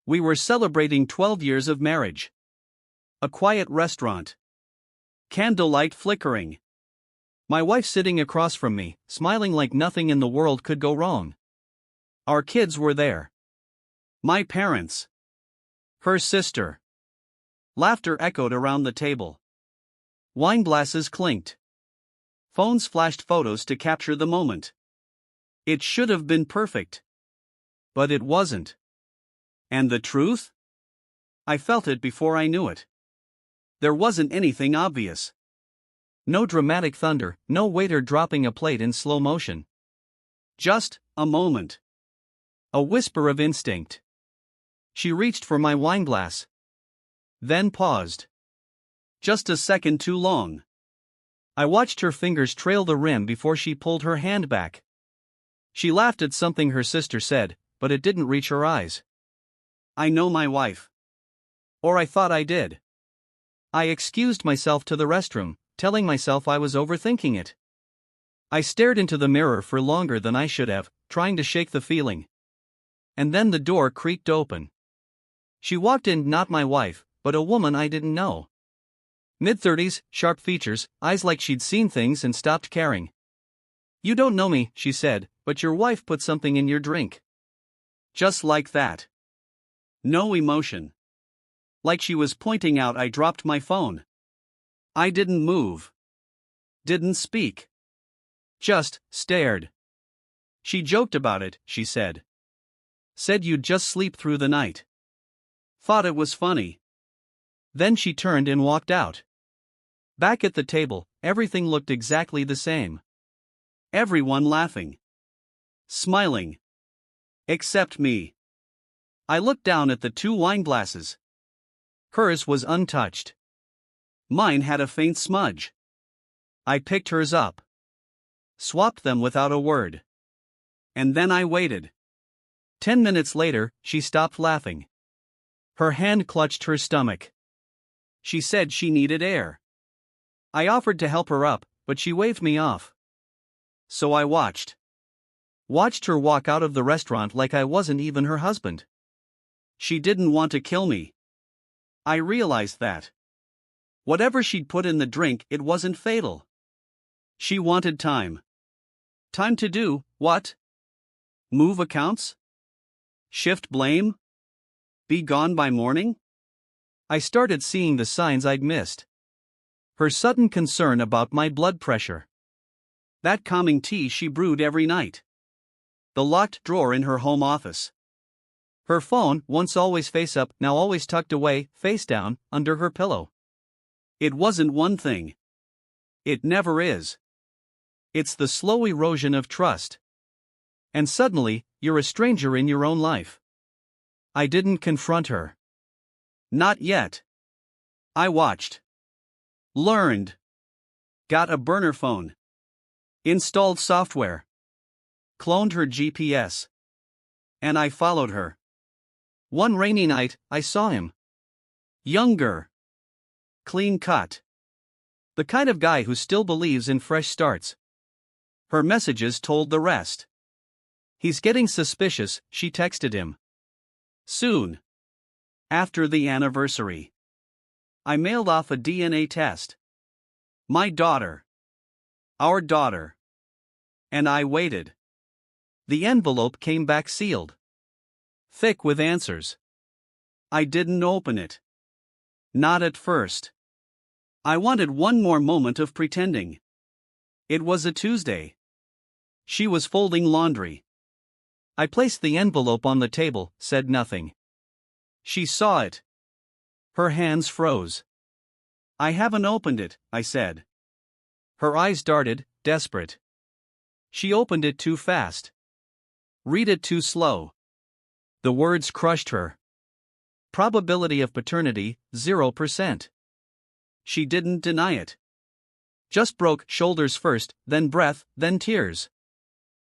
We were celebrating 12 years of marriage. A quiet restaurant. Candlelight flickering. My wife sitting across from me, smiling like nothing in the world could go wrong. Our kids were there. My parents. Her sister. Laughter echoed around the table. Wine glasses clinked. Phones flashed photos to capture the moment. It should have been perfect. But it wasn't. And the truth? I felt it before I knew it. There wasn't anything obvious. No dramatic thunder, no waiter dropping a plate in slow motion. Just a moment. A whisper of instinct. She reached for my wine glass. Then paused. Just a second too long. I watched her fingers trail the rim before she pulled her hand back. She laughed at something her sister said, but it didn't reach her eyes. I know my wife. Or I thought I did. I excused myself to the restroom, telling myself I was overthinking it. I stared into the mirror for longer than I should have, trying to shake the feeling. And then the door creaked open. She walked in, not my wife, but a woman I didn't know. Mid-30s, sharp features, eyes like she'd seen things and stopped caring. You don't know me, she said, but your wife put something in your drink. Just like that. No emotion. Like she was pointing out I dropped my phone. I didn't move. Didn't speak. Just stared. She joked about it, she said. Said you'd just sleep through the night. Thought it was funny. Then she turned and walked out. Back at the table, everything looked exactly the same. Everyone laughing. Smiling. Except me. I looked down at the 2 wine glasses. Hers was untouched. Mine had a faint smudge. I picked hers up. Swapped them without a word. And then I waited. 10 minutes later, she stopped laughing. Her hand clutched her stomach. She said she needed air. I offered to help her up, but she waved me off. So I watched. Watched her walk out of the restaurant like I wasn't even her husband. She didn't want to kill me. I realized that. Whatever she'd put in the drink, it wasn't fatal. She wanted time. Time to do what? Move accounts? Shift blame? Be gone by morning? I started seeing the signs I'd missed. Her sudden concern about my blood pressure. That calming tea she brewed every night. The locked drawer in her home office. Her phone, once always face up, now always tucked away, face down, under her pillow. It wasn't one thing. It never is. It's the slow erosion of trust. And suddenly, you're a stranger in your own life. I didn't confront her. Not yet. I watched. Learned. Got a burner phone. Installed software. Cloned her GPS. And I followed her. One rainy night, I saw him. Younger. Clean cut. The kind of guy who still believes in fresh starts. Her messages told the rest. He's getting suspicious, she texted him. Soon. After the anniversary. I mailed off a DNA test. My daughter. Our daughter. And I waited. The envelope came back sealed. Thick with answers. I didn't open it. Not at first. I wanted one more moment of pretending. It was a Tuesday. She was folding laundry. I placed the envelope on the table, said nothing. She saw it. Her hands froze. I haven't opened it, I said. Her eyes darted, desperate. She opened it too fast. Read it too slow. The words crushed her. Probability of paternity, 0%. She didn't deny it. Just broke shoulders first, then breath, then tears.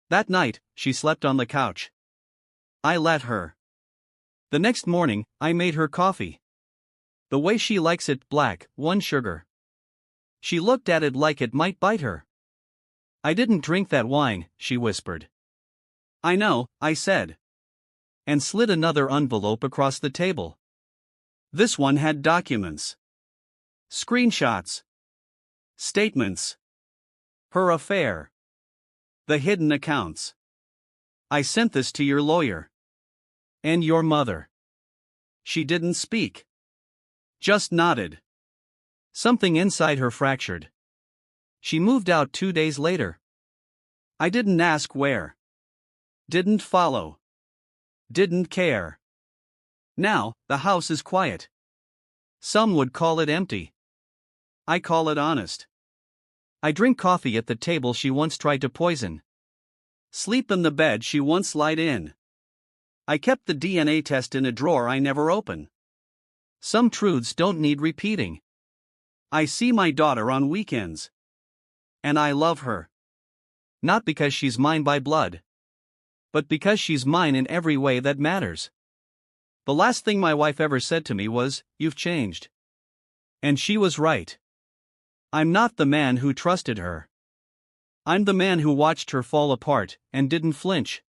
That night, she slept on the couch. I let her. The next morning, I made her coffee. The way she likes it, black, 1 sugar. She looked at it like it might bite her. I didn't drink that wine, she whispered. I know, I said. and slid another envelope across the table. This one had documents, screenshots, statements, her affair, the hidden accounts. I sent this to your lawyer. And your mother. She didn't speak. Just nodded. Something inside her fractured. She moved out 2 days later. I didn't ask where. Didn't follow. Didn't care. Now, the house is quiet. Some would call it empty. I call it honest. I drink coffee at the table she once tried to poison. Sleep in the bed she once lied in. I kept the DNA test in a drawer I never open. Some truths don't need repeating. I see my daughter on weekends. And I love her. Not because she's mine by blood, but because she's mine in every way that matters. The last thing my wife ever said to me was, "You've changed." And she was right. I'm not the man who trusted her. I'm the man who watched her fall apart and didn't flinch.